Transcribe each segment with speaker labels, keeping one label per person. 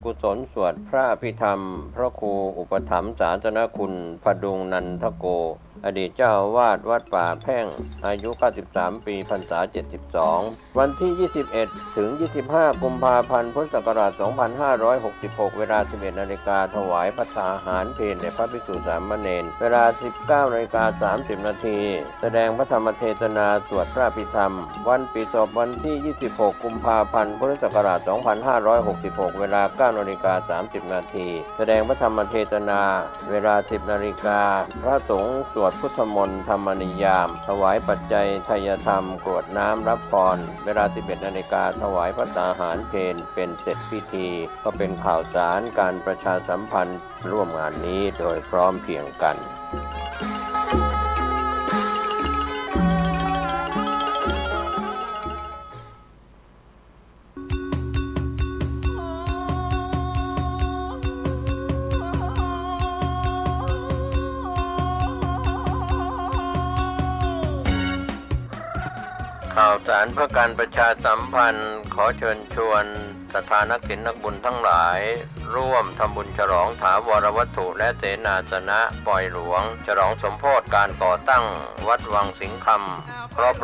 Speaker 1: กุศลสวดพระอภิธรรมพระครูอุปถัมภ์ศาสนคุณพดุงนันทโกอดีตเจ้าอาวาสวัดป่าแพ่งอายุ93ปีพรรษา72วันที่21ถึง25กุมภาพันธ์พุทธศักราช2566เวลา 11 นาฬิกาถวายพระทหารเพลแด่พระภิกษุสามเณรเวลา 19:30 นาทีแสดงพระธรรมเทศนาสวดพระอภิธรรมวันปีศพวันที่26กุมภาพันธ์พุทธศักราช2566เวลา 9:30 นาทีแสดงพระธรรมเทศนาเวลา 10 นาฬิกาพระสงฆ์สวดพุทธมนต์ธรรมนิยามถวายปัจจัยทายธรรมกรวดน้ำรับพรเวลา 11 นาฬิกาถวายพระตาหารเพลเป็นเสร็จพิธีก็เป็นข่าวสารการประชาสัมพันธ์ร่วมงานนี้โดยพร้อมเพรียงกันข่าวสารเพื่อการประชาสัมพันธ์ขอเชิญชวนศรัทธานักศิลป์นักบุญทั้งหลายร่วมทำบุญฉลองถาวรวัตถุและเสนาสนะปล่อยหลวงฉลองสมโภชการก่อตั้งวัดวังสิงห์คำครบ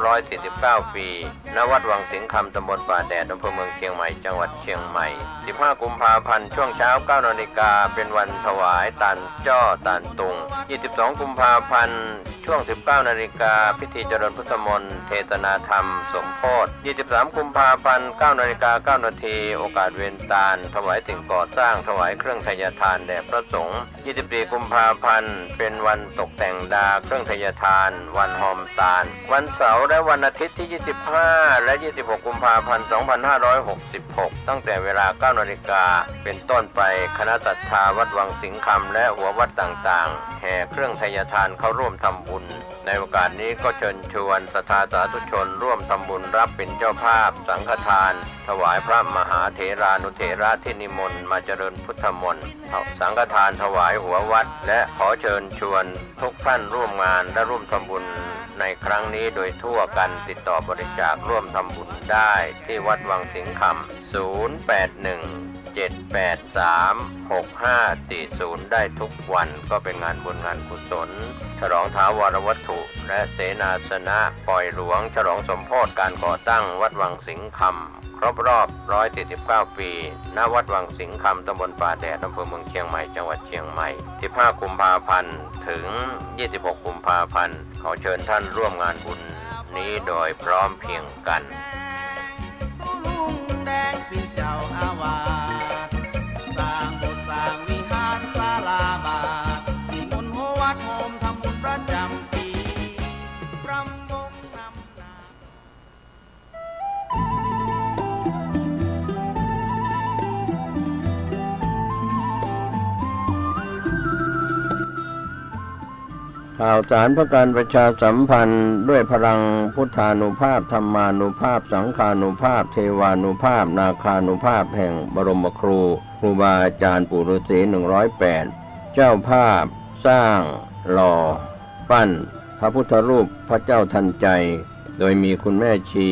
Speaker 1: 149 ปีณวัดวังสิงห์คำตำบลป่าแดดอำเภอเมืองเชียงใหม่จังหวัดเชียงใหม่15กุมภาพันธ์ช่วงเช้า 9 นาฬิกาเป็นวันถวายตาลจ้อตาลตุง22กุมภาพันธ์ช่วง 19 นาฬิกาพิธีเจริญพุทธมนต์เทศนาธรรมสมโภช23กุมภาพันธ์ 9 นาฬิกา 9 นาทีโอกาสเวียนตาลถวายสิ่งก่อสร้างถวายเครื่องทายทานแด่พระสงฆ์24กุมภาพันธ์เป็นวันตกแต่งดาเครื่องทายทานวันหอมตาลวันเสาร์และวันอาทิตย์ที่25และ26กุมภาพันธ์2566ตั้งแต่เวลา 9 นาฬิกาเป็นต้นไปคณะศรัทธาวัดวังสิงห์คำและหัววัดต่างๆแห่เครื่องทายทานเข้าร่วมทำบุญในโอกาสนี้ก็เชิญชวนศรัทธาสาธุชนร่วมทำบุญรับเป็นเจ้าภาพสังฆทานถวายพระมหาเถรานุเถระที่นิมนต์มาเจริญพุทธมนต์สังฆทานถวายหัววัดและขอเชิญชวนทุกท่านร่วมงานและร่วมทำบุญในครั้งนี้โดยทั่วกันติดต่อบริจาคร่วมทำบุญได้ที่วัดวังสิงห์คำ081-783-6540ได้ทุกวันก็เป็นงานบุญงานกุศลฉลองถาวรวัตถุและเสนาสนะปล่อยหลวงฉลองสมโภชการก่อตั้งวัดวังสิงห์คำครบรอบ149 ปีณวัดวังสิงห์คำตำบลป่าแดดอำเภอเมืองเชียงใหม่จังหวัดเชียงใหม่15กุมภาพันธ์ถึง26กุมภาพันธ์ขอเชิญท่านร่วมงานบุญนี้โดยพร้อมเพรียงกัน
Speaker 2: ลุงแดงเป็นเจ้าอาวาสสร้างโบสถ์สร้างวิหารศาลาบาทนิมนต์หัววัดโฮมทำบุญประจำปีรำวงนำนา
Speaker 1: ข่าวสารเพื่อการประชาสัมพันธ์ด้วยพลังพุทธานุภาพธรรมานุภาพสังฆานุภาพเทวานุภาพนาคานุภาพแห่งบรมครูครูบาอาจารย์ปู่ฤาษี108เจ้าภาพสร้างหล่อปั้นพระพุทธรูปพระเจ้าทันใจโดยมีคุณแม่ชี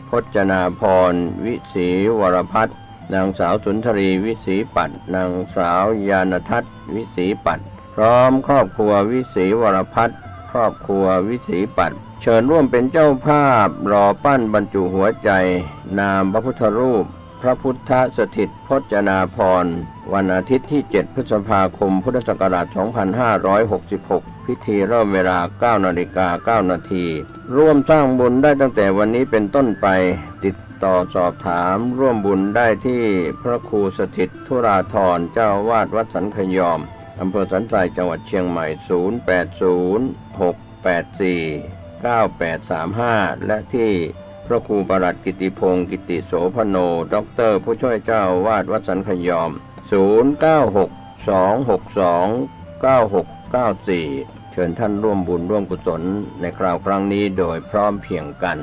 Speaker 1: พจนาพรวิศรีวรพัฒน์นางสาวสุนทรีวิศรีปัตย์นางสาวยานทัศน์วิศรีปัตย์พร้อมครอบครัววิศรีวรพัฒน์ครอบครัววิศรีปัตย์เชิญร่วมเป็นเจ้าภาพหล่อปั้นบรรจุหัวใจนามพระพุทธรูปพระพุทธสถิตพจนาพรวันอาทิตย์ที่7พฤษภาคมพุทธศักราช2566พิธีเริ่มเวลา 9:09 นาทีร่วมสร้างบุญได้ตั้งแต่วันนี้เป็นต้นไปติดต่อสอบถามร่วมบุญได้ที่พระครูสถิตธุราธรเจ้าอาวาสวัดสันขยอมอำเภอสันทรายจังหวัดเชียงใหม่0806849835และที่พระครูประหลัดกิติพงศ์กิติโสพโนด็อกเตอร์ผู้ช่วยเจ้าอาวาสวัดสันขยอม0962629694เชิญท่านร่วมบุญร่วมกุศลในคราวครั้งนี้โดยพร้อมเพรียงกัน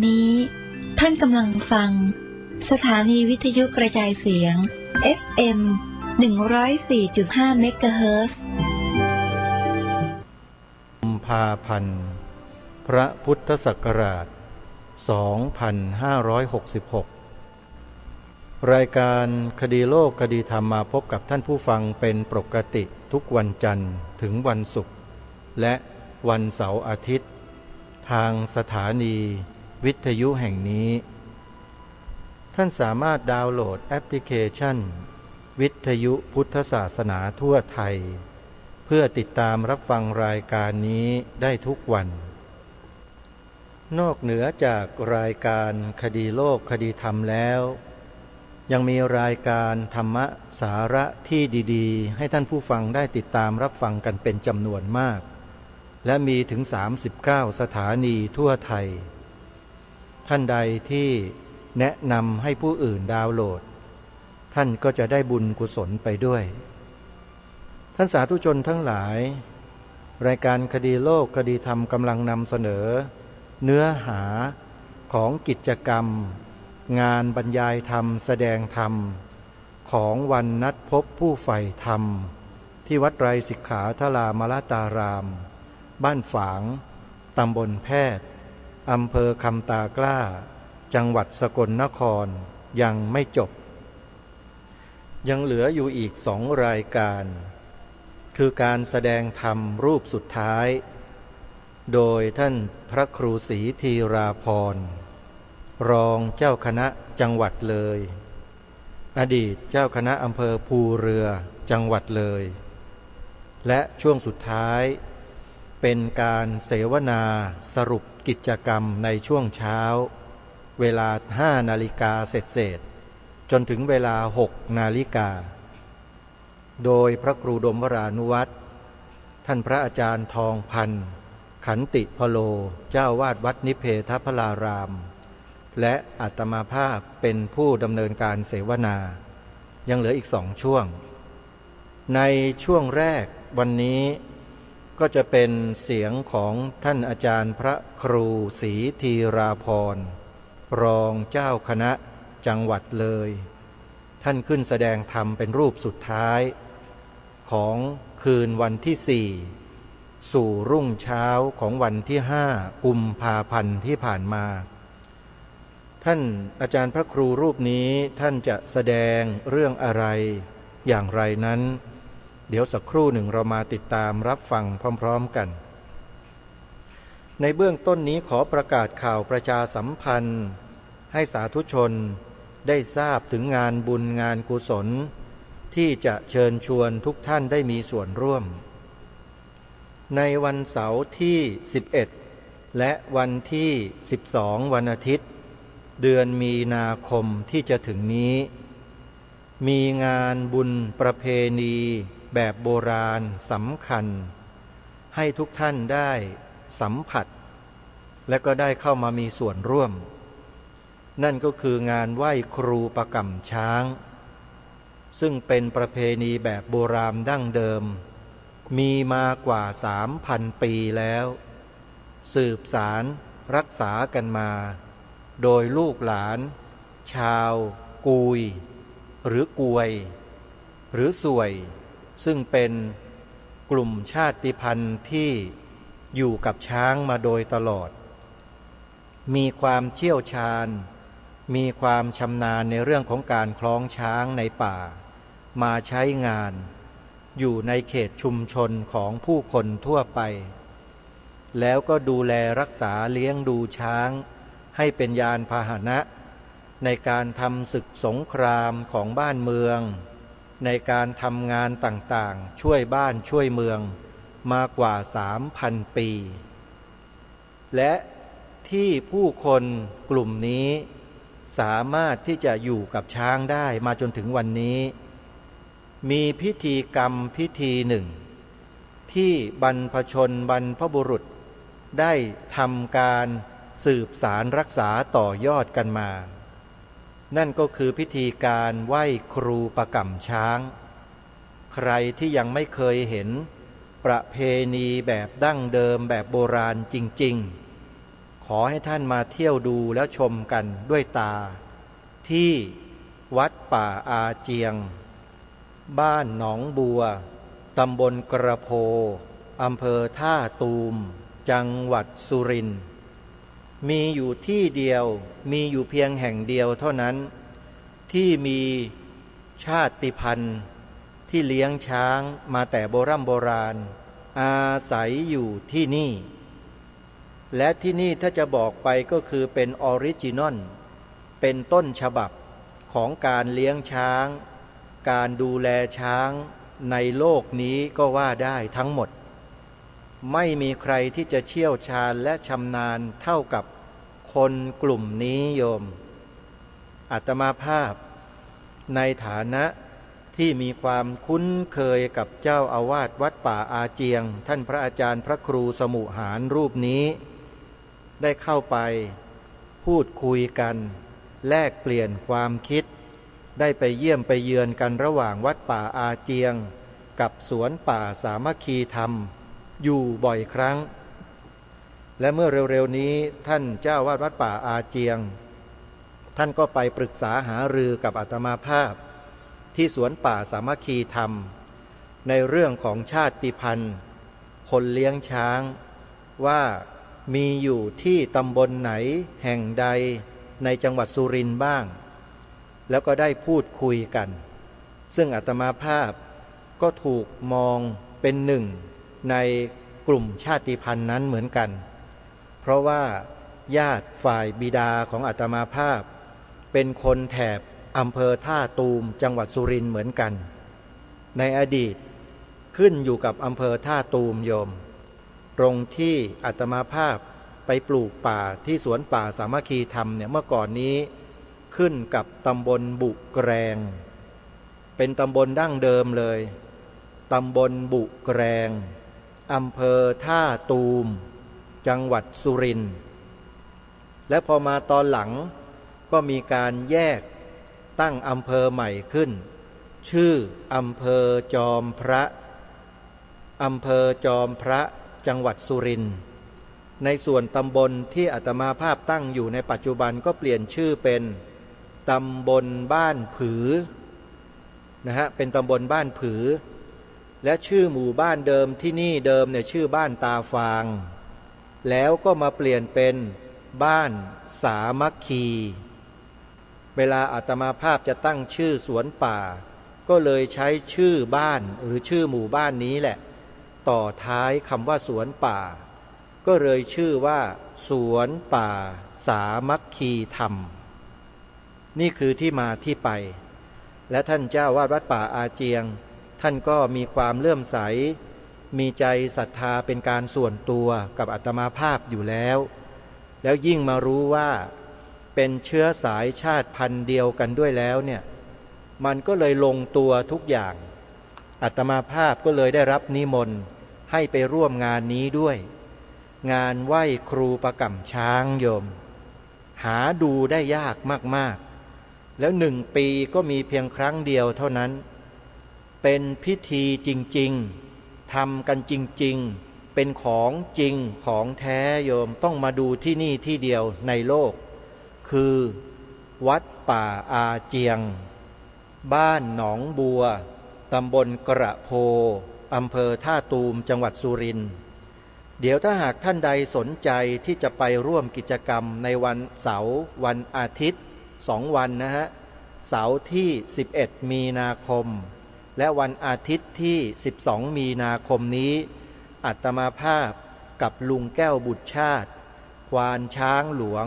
Speaker 3: นี้ท่านกำลังฟังสถานีวิทยุกระจายเสียง FM 104.5 เมกะเฮิรตซ์
Speaker 4: กุมภาพันธ์พระพุทธศักราช 2566 รายการคดีโลกคดีธรรมมาพบกับท่านผู้ฟังเป็นปกติทุกวันจันทร์ถึงวันศุกร์และวันเสาร์อาทิตย์ทางสถานีวิทยุแห่งนี้ท่านสามารถดาวน์โหลดแอปพลิเคชันวิทยุพุทธศาสนาทั่วไทยเพื่อติดตามรับฟังรายการนี้ได้ทุกวันนอกเหนือจากรายการคดีโลกคดีธรรมแล้วยังมีรายการธรรมะสาระที่ดีๆให้ท่านผู้ฟังได้ติดตามรับฟังกันเป็นจำนวนมากและมีถึง39สถานีทั่วไทยท่านใดที่แนะนำให้ผู้อื่นดาวน์โหลดท่านก็จะได้บุญกุศลไปด้วยท่านสาธุชนทั้งหลายรายการคดีโลกคดีธรรมกำลังนำเสนอเนื้อหาของกิจกรรมงานบรรยายธรรมแสดงธรรมของวันนัดพบผู้ใฝ่ธรรมที่วัดไตรสิกขาทรามลตารามบ้านฝางตำบลแพทย์อำเภอคำตากล้าจังหวัดสกลนครยังไม่จบยังเหลืออยู่อีก2 รายการคือการแสดงธรรมรูปสุดท้ายโดยท่านพระครูศรีธีราภรณ์รองเจ้าคณะจังหวัดเลยอดีตเจ้าคณะอำเภอภูเรือจังหวัดเลยและช่วงสุดท้ายเป็นการเสวนาสรุปกิจกรรมในช่วงเช้าเวลา 5 นาฬิกาเศษจนถึงเวลา 6 นาฬิกาโดยพระครูดมวรานุวัตรท่านพระอาจารย์ทองพันธ์ขันติพโลเจ้าวาดวัดนิเพทพลารามและอาตมาภาพเป็นผู้ดำเนินการเสวนายังเหลืออีก2 ช่วงในช่วงแรกวันนี้ก็จะเป็นเสียงของท่านอาจารย์พระครูศรีธีราภรณ์รองเจ้าคณะจังหวัดเลยท่านขึ้นแสดงธรรมเป็นรูปสุดท้ายของคืนวันที่4สู่รุ่งเช้าของวันที่5 กุมภาพันธ์ที่ผ่านมาท่านอาจารย์พระครูรูปนี้ท่านจะแสดงเรื่องอะไรอย่างไรนั้นเดี๋ยวสักครู่หนึ่งเรามาติดตามรับฟังพร้อมๆกันในเบื้องต้นนี้ขอประกาศข่าวประชาสัมพันธ์ให้สาธุชนได้ทราบถึงงานบุญงานกุศลที่จะเชิญชวนทุกท่านได้มีส่วนร่วมในวันเสาร์ที่11และวันที่12วันอาทิตย์เดือนมีนาคมที่จะถึงนี้มีงานบุญประเพณีแบบโบราณสำคัญให้ทุกท่านได้สัมผัสและก็ได้เข้ามามีส่วนร่วมนั่นก็คืองานไหว้ครูประกำช้างซึ่งเป็นประเพณีแบบโบราณดั้งเดิมมีมากว่า 3,000 ปีแล้วสืบสารรักษากันมาโดยลูกหลานชาวกุยหรือกวยหรือสวยซึ่งเป็นกลุ่มชาติพันธุ์ที่อยู่กับช้างมาโดยตลอดมีความเชี่ยวชาญมีความชำนาญในเรื่องของการคล้องช้างในป่ามาใช้งานอยู่ในเขตชุมชนของผู้คนทั่วไปแล้วก็ดูแลรักษาเลี้ยงดูช้างให้เป็นยานพาหนะในการทำศึกสงครามของบ้านเมืองในการทำงานต่างๆช่วยบ้านช่วยเมืองมากว่า 3,000 ปีและที่ผู้คนกลุ่มนี้สามารถที่จะอยู่กับช้างได้มาจนถึงวันนี้มีพิธีกรรมพิธีหนึ่งที่บรรพชนบรรพบุรุษได้ทำการสืบสารรักษาต่อยอดกันมานั่นก็คือพิธีการไหว้ครูประกำช้างใครที่ยังไม่เคยเห็นประเพณีแบบดั้งเดิมแบบโบราณจริงๆ ขอให้ท่านมาเที่ยวดูแล้วชมกันด้วยตาที่วัดป่าอาเจียงบ้านหนองบัวตำบลกระโพอำเภอท่าตูมจังหวัดสุรินทร์มีอยู่ที่เดียวมีอยู่เพียงแห่งเดียวเท่านั้นที่มีชาติพันธุ์ที่เลี้ยงช้างมาแต่โบราณอาศัยอยู่ที่นี่และที่นี่ถ้าจะบอกไปก็คือเป็นออริจินอลเป็นต้นฉบับของการเลี้ยงช้างการดูแลช้างในโลกนี้ก็ว่าได้ทั้งหมดไม่มีใครที่จะเชี่ยวชาญและชำนาญเท่ากับคนกลุ่มนี้โยมอาตมาภาพในฐานะที่มีความคุ้นเคยกับเจ้าอาวาสวัดป่าอาเจียงท่านพระอาจารย์พระครูสมุหารรูปนี้ได้เข้าไปพูดคุยกันแลกเปลี่ยนความคิดได้ไปเยี่ยมไปเยือนกันระหว่างวัดป่าอาเจียงกับสวนป่าสามัคคีธรรมอยู่บ่อยครั้งและเมื่อเร็วๆนี้ท่านเจ้าวาดวัดป่าอาเจียงท่านก็ไปปรึกษาหารือกับอาตมาภาพที่สวนป่าสามัคคีธรรมในเรื่องของชาติพันธุ์คนเลี้ยงช้างว่ามีอยู่ที่ตำบลไหนแห่งใดในจังหวัดสุรินทร์บ้างแล้วก็ได้พูดคุยกันซึ่งอาตมาภาพก็ถูกมองเป็นหนึ่งในกลุ่มชาติพันธุ์นั้นเหมือนกันเพราะว่าญาติฝ่ายบิดาของอาตมาภาพเป็นคนแถบอำเภอท่าตูมจังหวัดสุรินทร์เหมือนกันในอดีตขึ้นอยู่กับอำเภอท่าตูมโยมตรงที่อาตมาภาพไปปลูกป่าที่สวนป่าสามัคคีธรรมเนี่ยเมื่อก่อนนี้ขึ้นกับตำบลบุแกรงเป็นตำบลดั้งเดิมเลยตำบลบุแกรงอำเภอท่าตูมจังหวัดสุรินทร์และพอมาตอนหลังก็มีการแยกตั้งอำเภอใหม่ขึ้นชื่ออำเภอจอมพระอำเภอจอมพระจังหวัดสุรินทร์ในส่วนตำบลที่อาตมาภาพตั้งอยู่ในปัจจุบันก็เปลี่ยนชื่อเป็นตำบลบ้านผือนะฮะเป็นตำบลบ้านผือและชื่อหมู่บ้านเดิมที่นี่เดิมเนี่ยชื่อบ้านตาฟางแล้วก็มาเปลี่ยนเป็นบ้านสามัคคีเวลาอาตมาภาพจะตั้งชื่อสวนป่าก็เลยใช้ชื่อบ้านหรือชื่อหมู่บ้านนี้แหละต่อท้ายคำว่าสวนป่าก็เลยชื่อว่าสวนป่าสามัคคีธรรมนี่คือที่มาที่ไปและท่านเจ้าวาดวัดป่าอาเจียงท่านก็มีความเลื่อมใสมีใจศรัทธาเป็นการส่วนตัวกับอาตมาภาพอยู่แล้วยิ่งมารู้ว่าเป็นเชื้อสายชาติพันธุ์เดียวกันด้วยแล้วเนี่ยมันก็เลยลงตัวทุกอย่างอาตมาภาพก็เลยได้รับนิมนต์ให้ไปร่วมงานนี้ด้วยงานไหว้ครูประกำช้างโยมหาดูได้ยากมากๆแล้ว1 ปีก็มีเพียงครั้งเดียวเท่านั้นเป็นพิธีจริงๆทำกันจริงๆเป็นของจริงของแท้โยมต้องมาดูที่นี่ที่เดียวในโลกคือวัดป่าอาเจียงบ้านหนองบัวตำบลกระโพอำเภอท่าตูมจังหวัดสุรินทร์เดี๋ยวถ้าหากท่านใดสนใจที่จะไปร่วมกิจกรรมในวันเสาร์วันอาทิตย์2 วันนะฮะเสาร์ที่11 มีนาคมและวันอาทิตย์ที่12 มีนาคมนี้อาตมาภาพกับลุงแก้วบุตรชาติควานช้างหลวง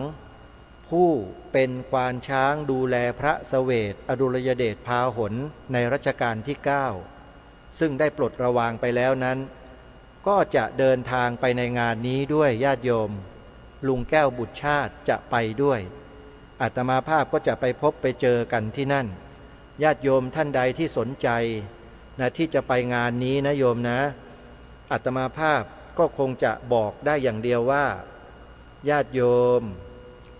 Speaker 4: ผู้เป็นควานช้างดูแลพระเสวตอดุลยเดชพาหลในรัชกาลที่9ซึ่งได้ปลดระวางไปแล้วนั้นก็จะเดินทางไปในงานนี้ด้วยญาติโยมลุงแก้วบุตรชาติจะไปด้วยอาตมาภาพก็จะไปพบไปเจอกันที่นั่นญาติโยมท่านใดที่สนใจนะที่จะไปงานนี้นะโยมนะอาตมาภาพก็คงจะบอกได้อย่างเดียวว่าญาติโยม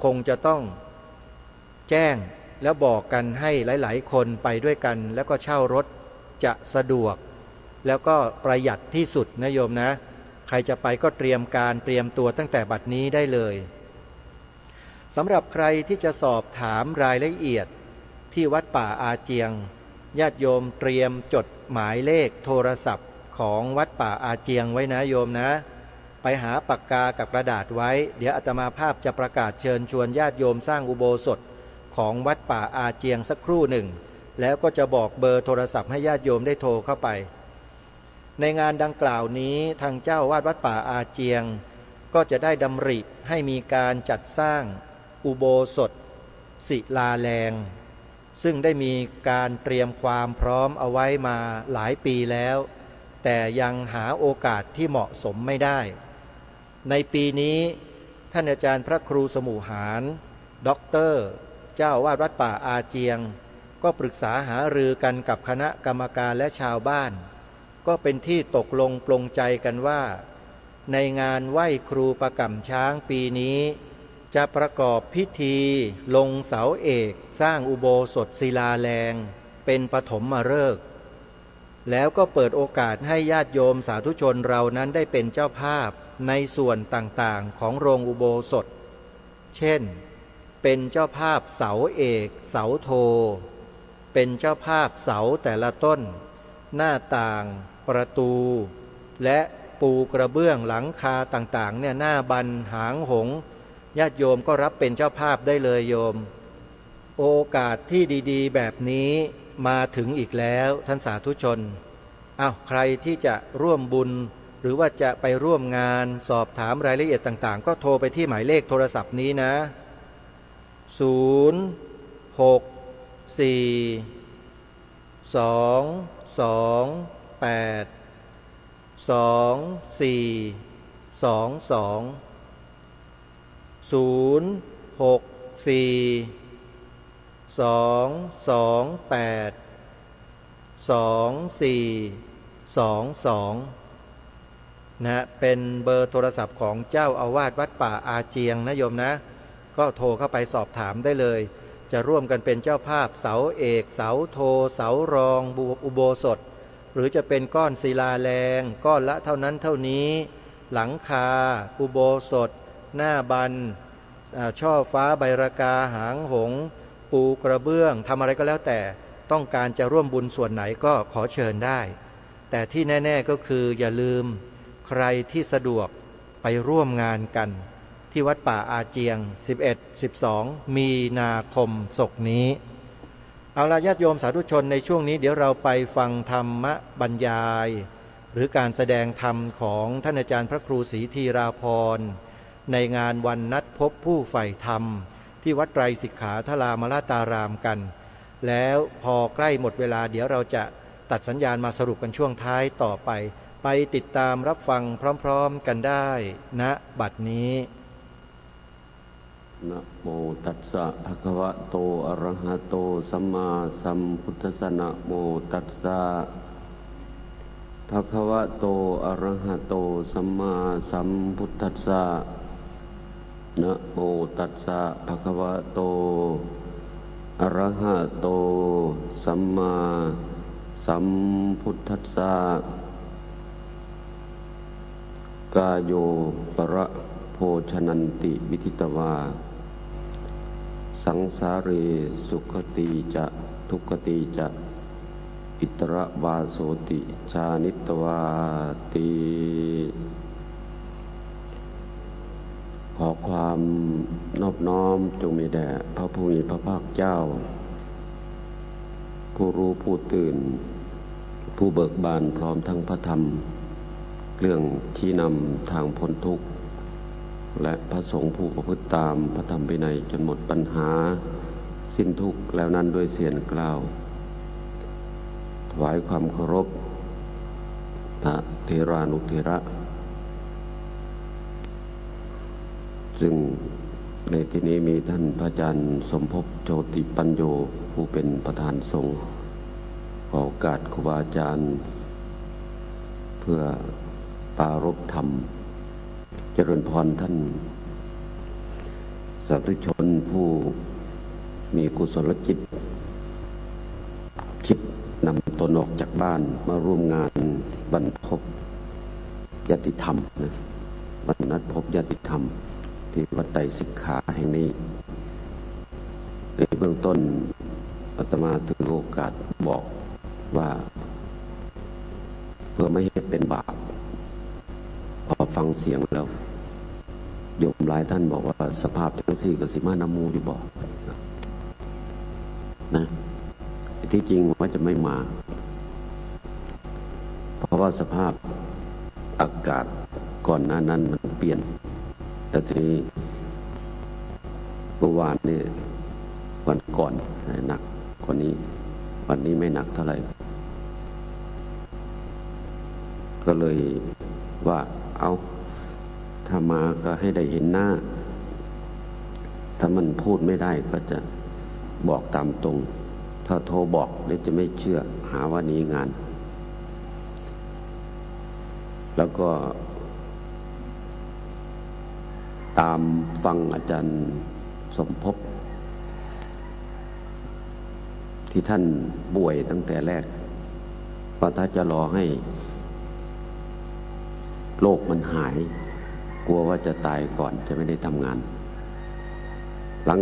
Speaker 4: คงจะต้องแจ้งแล้วบอกกันให้หลายๆคนไปด้วยกันแล้วก็เช่ารถจะสะดวกแล้วก็ประหยัดที่สุดนะโยมนะใครจะไปก็เตรียมการเตรียมตัวตั้งแต่บัดนี้ได้เลย สำหรับใครที่จะสอบถามรายละเอียดที่วัดป่าอาเจียงญาติโยมเตรียมจดหมายเลขโทรศัพท์ของวัดป่าอาเจียงไว้นะโยมนะไปหาปากกากับกระดาษไว้เดี๋ยวอาตมาภาพจะประกาศเชิญชวนญาติโยมสร้างอุโบสถของวัดป่าอาเจียงสักครู่หนึ่งแล้วก็จะบอกเบอร์โทรศัพท์ให้ญาติโยมได้โทรเข้าไปในงานดังกล่าวนี้ทางเจ้าวาดวัดป่าอาเจียงก็จะได้ดำริให้มีการจัดสร้างอุโบสถศิลาแรงซึ่งได้มีการเตรียมความพร้อมเอาไว้มาหลายปีแล้วแต่ยังหาโอกาสที่เหมาะสมไม่ได้ในปีนี้ท่านอาจารย์พระครูสมุหารด็อกเตอร์เจ้าวาดวัดป่าอาเจียงก็ปรึกษาหารือกันกับคณะกรรมการและชาวบ้านก็เป็นที่ตกลงปลงใจกันว่าในงานไหว้ครูประกำช้างปีนี้จะประกอบพิธีลงเสาเอกสร้างอุโบสถศิลาแรงเป็นปฐมฤกษ์แล้วก็เปิดโอกาสให้ญาติโยมสาธุชนเรานั้นได้เป็นเจ้าภาพในส่วนต่างๆของโรงอุโบสถเช่นเป็นเจ้าภาพเสาเอกเสาโทเป็นเจ้าภาพเสาแต่ละต้นหน้าต่างประตูและปูกระเบื้องหลังคาต่างๆเนี่ยหน้าบันหางหงญาติโยมก็รับเป็นเจ้าภาพได้เลยโยมโอกาสที่ดีๆแบบนี้มาถึงอีกแล้วท่านสาธุชนใครที่จะร่วมบุญหรือว่าจะไปร่วมงานสอบถามรายละเอียดต่างๆก็โทรไปที่หมายเลขโทรศัพท์นี้นะนะเป็นเบอร์โทรศัพท์ของเจ้าอาวาสวัดป่าอาเจียงนะโยมนะก็โทรเข้าไปสอบถามได้เลยจะร่วมกันเป็นเจ้าภาพเสาเอกเสาโทเสารองอุโบสถหรือจะเป็นก้อนศิลาแรงก้อนละเท่านั้นเท่านี้หลังคาอุโบสถหน้าบันช่อฟ้าใบราคาหางหงปูกระเบื้องทำอะไรก็แล้วแต่ต้องการจะร่วมบุญส่วนไหนก็ขอเชิญได้แต่ที่แน่ๆก็คืออย่าลืมใครที่สะดวกไปร่วมงานกันที่วัดป่าอาเจียง 11-12 มีนาคมศกนี้เอาล่ะญาติโยมสาธุชนในช่วงนี้เดี๋ยวเราไปฟังธรรมบรรยายหรือการแสดงธรรมของท่านอาจารย์พระครูศรีธีราภรณ์ในงานวันนัดพบผู้ใฝ่ธรรมที่วัดไตรสิกขาทรามราตารามกันแล้วพอใกล้หมดเวลาเดี๋ยวเราจะตัดสัญญาณมาสรุปกันช่วงท้ายต่อไปติดตามรับฟังพร้อมๆกันได้ณบัดนี้
Speaker 5: นะโมตัสสะภะคะวะโตอะระหะโตสัมมาสัมพุทธัสสะนะโมตัสสะภะคะวะโตอะระหะโตสัมมาสัมพุทธัสสะนะโมตัสสะภะคะวะโตอะระหะโตสัมมาสัมพุทธัสสะกายโยประโภชนันติวิทิตวาสังสาเรสุขติจะทุกขติจะอิตระวาโสติชานิตวาติขอความนอบน้อมจงมีแด่พระผู้มีพระภาคเจ้าผู้รู้ผู้ตื่นผู้เบิกบานพร้อมทั้งพระธรรมเรื่องชี้นำทางพ้นทุกข์และพระสงฆ์ผู้ประพฤติตามพระธรรมวินัยจนหมดปัญหาสิ้นทุกข์แล้วนั้นด้วยเสียงกล่าวถวายความเคารพพระเถรานุเถระซึ่งในที่นี้มีท่านพระอาจารย์สมภพโชติปัญโยผู้เป็นประธานสงฆ์ขอโอกาสครูบาอาจารย์เพื่อปรารภธรรมเจริญพรท่านสาธุชนผู้มีกุศลจิตคิดนำตนออกจากบ้านมาร่วมงานบรรพบญาติธรรมนะบรรนัดพบญาติธรรมที่วัดไตรสิกขาแห่งนี้ เบื้องต้นอาตมาถือโอกาสบอกว่าเพื่อไม่ให้เป็นบาปพอฟังเสียงแล้วโยมหลายท่านบอกว่าสภาพทั้งสี่กับสิมานามูอยู่บอกนะที่จริงว่าจะไม่มาเพราะว่าสภาพอากาศก่อนหน้านั้นมันเปลี่ยนแต่ทีนี้เมื่อวานนี่วันก่อนหนักกว่านี้วันนี้ไม่หนักเท่าไหร่ก็เลยว่าเอาถ้ามาก็ให้ได้เห็นหน้าถ้ามันพูดไม่ได้ก็จะบอกตามตรงถ้าโทรบอกเดี๋ยวจะไม่เชื่อหาว่านี้งานแล้วก็ตามฟังอาจารย์สมภพที่ท่านป่วยตั้งแต่แรกว่าถ้าจะรอให้โรคมันหายกลัวว่าจะตายก่อนจะไม่ได้ทำงาน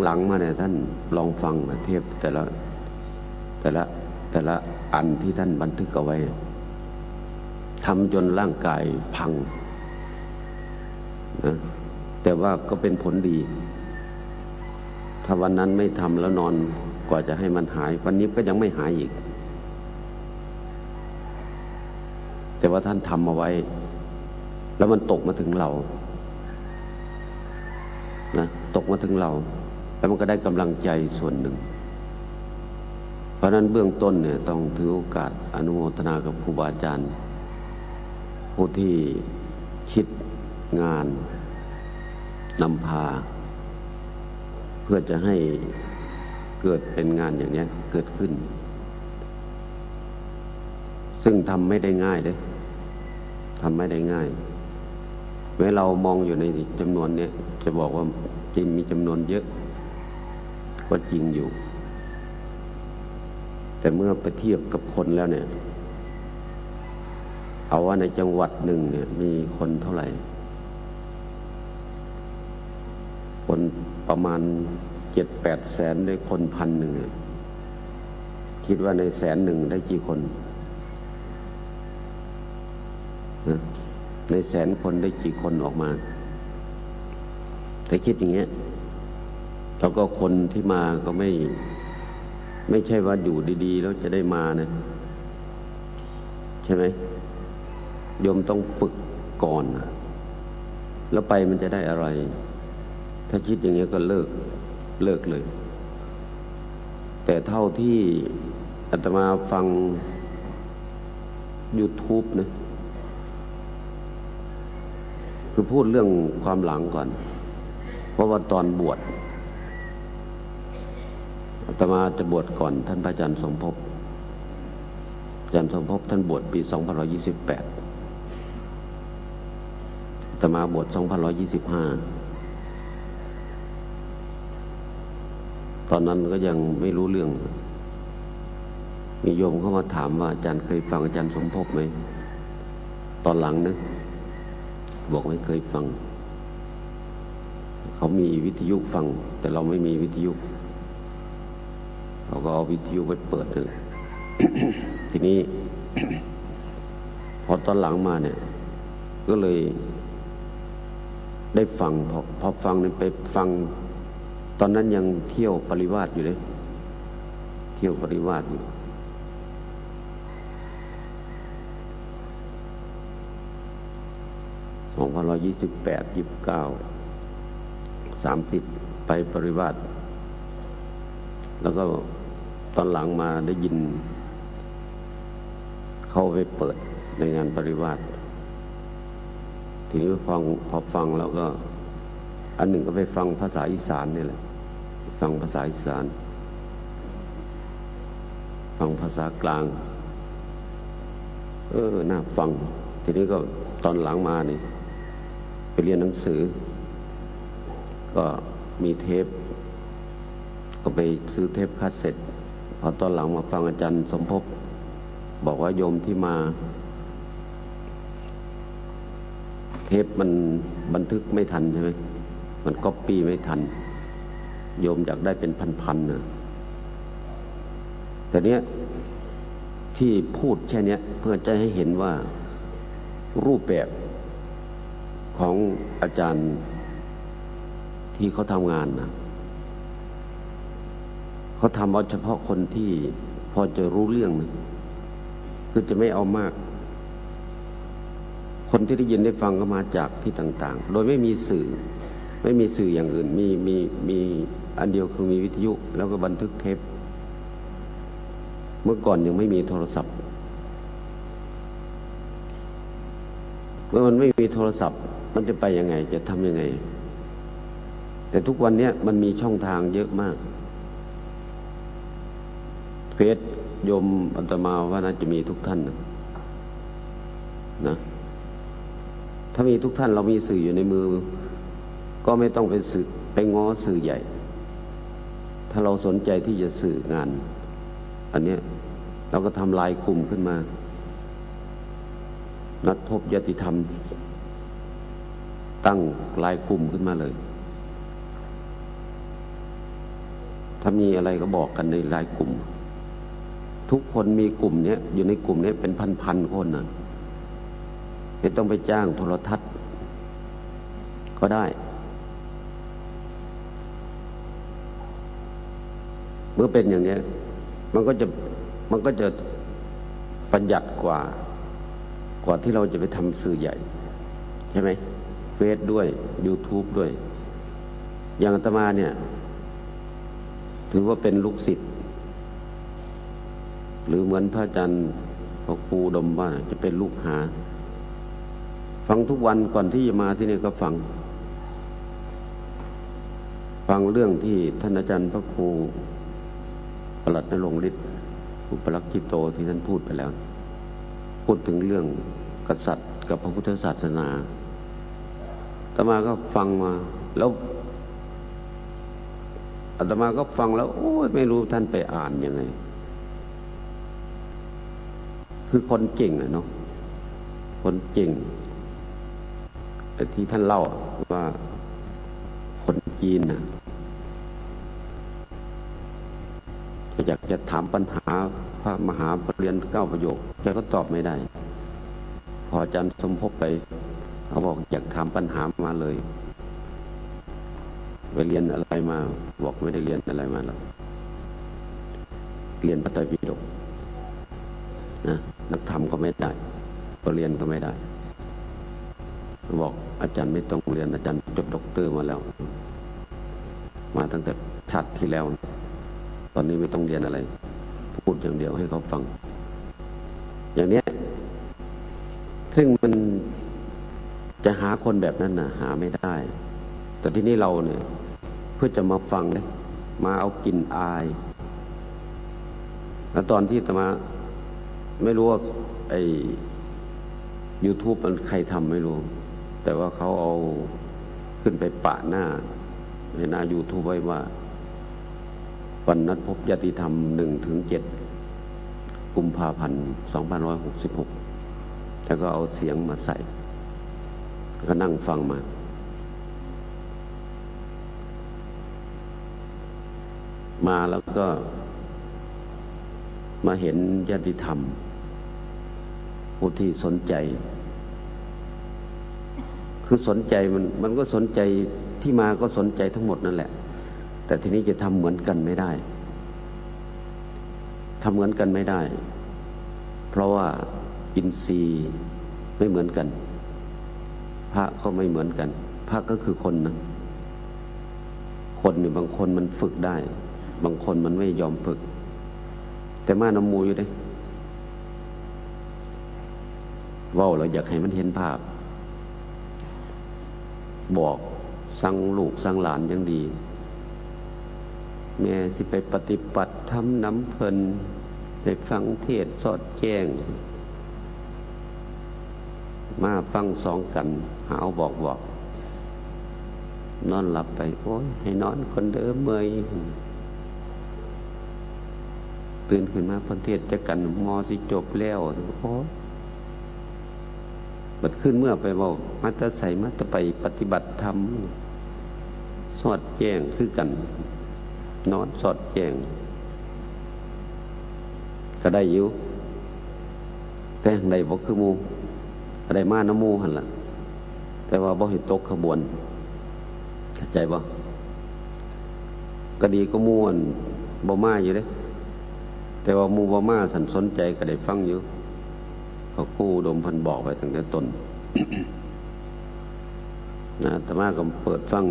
Speaker 5: หลังๆมาเนี่ยท่านลองฟังนะเทปแต่ละอันที่ท่านบันทึกเอาไว้ทำจนร่างกายพังนะแต่ว่าก็เป็นผลดีถ้าวันนั้นไม่ทำแล้วนอนกว่าจะให้มันหายวันนี้ก็ยังไม่หายอีกแต่ว่าท่านทำเอาไว้แล้วมันตกมาถึงเรานะตกมาถึงเราแล้วมันก็ได้กำลังใจส่วนหนึ่งเพราะนั้นเบื้องต้นเนี่ยต้องถือโอกาสอนุโมทนากับครูบาอาจารย์ผู้ที่คิดงานนำพาเพื่อจะให้เกิดเป็นงานอย่างนี้เกิดขึ้นซึ่งทำไม่ได้ง่ายเลยทำไม่ได้ง่ายเมื่อเรามองอยู่ในจำนวนนี้จะบอกว่าจริงมีจำนวนเยอะก็จริงอยู่แต่เมื่อไปเทียบกับคนแล้วเนี่ยเอาว่าในจังหวัดหนึ่งเนี่ยมีคนเท่าไหร่คนประมาณ 7-8 แสนได้คน1,000คิดว่าใน100,000ได้กี่คนนะใน100,000 คนได้กี่คนออกมาถ้าคิดอย่างเงี้ยแล้วก็คนที่มาก็ไม่ใช่ว่าอยู่ดีๆแล้วจะได้มานะใช่ไหมโยมต้องฝึกก่อนแล้วไปมันจะได้อะไรถ้าคิดอย่างเงี้ยก็เลิกเลยแต่เท่าที่อาตมาฟัง YouTube นะคือพูดเรื่องความหลังก่อนเพราะว่าตอนบวชอาตมาจะบวชก่อนท่านพระอาจารย์สมภพอาจารย์สมภพท่านบวชปี 2528อาตมาบวช 2525ตอนนั้นก็ยังไม่รู้เรื่องมีโยมเข้ามาถามว่าอาจารย์เคยฟังอาจารย์สมภพไหมตอนหลังนะบอกไม่เคยฟังเขามีวิทยุฟังแต่เราไม่มีวิทยุเราก็เอาวิทยุไปเปิดเลย ทีนี้ พอตอนหลังมาเนี่ยก็เลยได้ฟังพอฟังเนี่ยไปฟังตอนนั้นยังเที่ยวปริวาสอยู่เลยเที่ยวปริวาสอยู่2528 29 30ไปปริวาสแล้วก็ตอนหลังมาได้ยินเข้าไปเปิดในงานปริวาสทีนี้พอฟังแล้วก็อันหนึ่งก็ไปฟังภาษาอีสานนี่แหละฟังภาษาอีสานฟังภาษากลางน่าฟังทีนี้ก็ตอนหลังมานี่ไปเรียนหนังสือก็มีเทปก็ไปซื้อเทปคาสเซ็ตพอตอนหลังมาฟังอาจารย์สมภพบอกว่าโยมที่มาเทปมันบันทึกไม่ทันใช่ไหมมันก๊อปปี้ไม่ทันโยมอยากได้เป็นพันๆนะ แต่เนี้ยที่พูดแค่นี้เพื่อจะให้เห็นว่ารูปแบบของอาจารย์ที่เขาทำงานนะเขาทำเอาเฉพาะคนที่พอจะรู้เรื่องนะคือจะไม่เอามากคนที่ได้ยินได้ฟังก็มาจากที่ต่างๆโดยไม่มีสื่ออย่างอื่นมีอันเดียวคือมีวิทยุแล้วก็บันทึกเทปเมื่อก่อนยังไม่มีโทรศัพท์เมื่อมันไม่มีโทรศัพท์มันจะไปยังไงจะทำยังไงแต่ทุกวันนี้มันมีช่องทางเยอะมากเฟซโยมอาตมาว่าน่าจะมีทุกท่านนะถ้ามีทุกท่านเรามีสื่ออยู่ในมือก็ไม่ต้องไปง้อสื่อใหญ่ถ้าเราสนใจที่จะสื่องานอันเนี้ยเราก็ทำลายกลุ่มขึ้นมานัดพบญาติธรรมตั้งลายกลุ่มขึ้นมาเลยถ้ามีอะไรก็บอกกันในลายกลุ่มทุกคนมีกลุ่มเนี้ยอยู่ในกลุ่มนี้เป็นพันคนนะไม่ต้องไปจ้างโทรทัศน์ก็ได้เมื่อเป็นอย่างนี้มันก็จะประหยัดกว่าที่เราจะไปทำสื่อใหญ่ใช่ไหมเฟซด้วย YouTube ด้วยอย่างอาตมาเนี่ยถือว่าเป็นลูกศิษย์หรือเหมือนพระอาจารย์พระครูดมว่าจะเป็นลูกหาฟังทุกวันก่อนที่จะมาที่นี่ก็ฟังเรื่องที่ท่านอาจารย์พระครูปลัดณรงค์ฤทธิ์อุปลักขิโตที่ท่านพูดไปแล้วพูดถึงเรื่องกษัตริย์กับพระพุทธศาสนาอาตมาก็ฟังมาแล้วอาตมาก็ฟังแล้วโอ้ยไม่รู้ท่านไปอ่านยังไงคือคนเก่งเนาะคนเก่งแต่ที่ท่านเล่าว่าคนจีนนะอยากจะถามปัญหาพระมหาปรริญญา9 ประโยคแกก็ตอบไม่ได้พออาจารย์สมภพไปเขาบอกอยากถามปัญหามาเลยไปเรียนอะไรมาบอกไม่ได้เรียนอะไรมาหรอกเรียนพระไตรปิฎกนะนักธรรมก็ไม่ได้ก็เรียนก็ไม่ได้บอกอาจารย์ไม่ต้องเรียนอาจารย์จบด็อกเตอร์มาแล้วมาตั้งแต่ชาติที่แล้วตอนนี้ไม่ต้องเรียนอะไรพูดอย่างเดียวให้เขาฟังอย่างนี้ซึ่งมันจะหาคนแบบนั้นนะหาไม่ได้แต่ที่นี่เราเนี่ยเพื่อจะมาฟังเลยมาเอากลิ่นอายแล้วตอนที่อาตมาไม่รู้ว่าไอ้ YouTube มันใครทำไม่รู้แต่ว่าเขาเอาขึ้นไปปะหน้าในหน้า YouTube ไว้ว่าวันนัดพบญาติธรรม 1-7 กุมภาพันธ์ 2566แล้วก็เอาเสียงมาใส่ก็นั่งฟังมาแล้วก็มาเห็นญาติธรรมผู้ที่สนใจคือสนใจมันก็สนใจที่มาก็สนใจทั้งหมดนั่นแหละแต่ทีนี้จะทำเหมือนกันไม่ได้ทำเหมือนกันไม่ได้เพราะว่าอินทรีย์ไม่เหมือนกันพระก็ไม่เหมือนกันพระก็คือคนนะคนเนี่ยบางคนมันฝึกได้บางคนมันไม่ยอมฝึกแต่มาน้ำมูอยู่เด้ว่าเราอยากให้มันเห็นภาพบอกสั่งลูกสั่งหลานยังดีแม่สิไปปฏิบัติทำน้ำเพลินไปฟังเทศสอดแจ้งมาฟังสองกันหาวบอกนอนหลับไปโอ้ยให้นอนคนเดิมเมยตื่นขึ้นมาพันเทศจะกันมอสิจบแล้วโอ้บัดขึ้นเมื่อไปบอกมาตะใส่มาตะไปปฏิบัติธรรมสอดแจ้งคือกันนอนสอดแจ้ง ก็ได้อยู่แต่ใดบ่คือหมู่ได้มาน้ำหมู่หั่นล่ะแต่ว่าบ่เห็นตกขบวนเข้าใจบ่ก็ดีก็หมู่อันบ่มาอยู่เด้แต่ว่าหมู่บ่มาสันสนใจก็ได้ฟังอยู่เขาครูอุดมเพิ่นบอกไว้ตั้งแต่ต้น นะอาตมาก็เปิดฟัง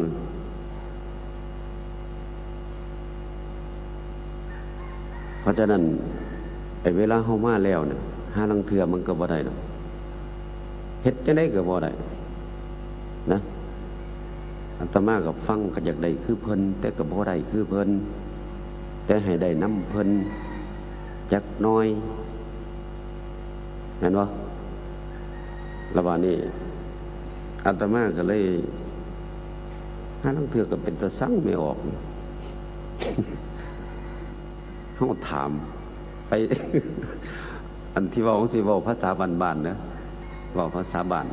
Speaker 5: เพราะฉะนั้นไอ้เวลาเฮามาแล้วเนี่ยหาลังเทื่อมันก็บ่ได้ดอกเฮ็ดจังได๋ก็บ่ได้นะอาตมาก็ฟังก็อยากได้คือเพิ่นแต่ก็บ่ได้คือเพิ่นแต่ให้ได้นำเพิ่นจักน้อยเห็นบ่ระบาดนี้อาตมาก็เลยหาลังเทื่อก็เป็นตาสั่งไม่ออกเฮาถามไป อันที่เว้าสิเว้าภาษาบ้านๆนะเว้าภาษาบ้าน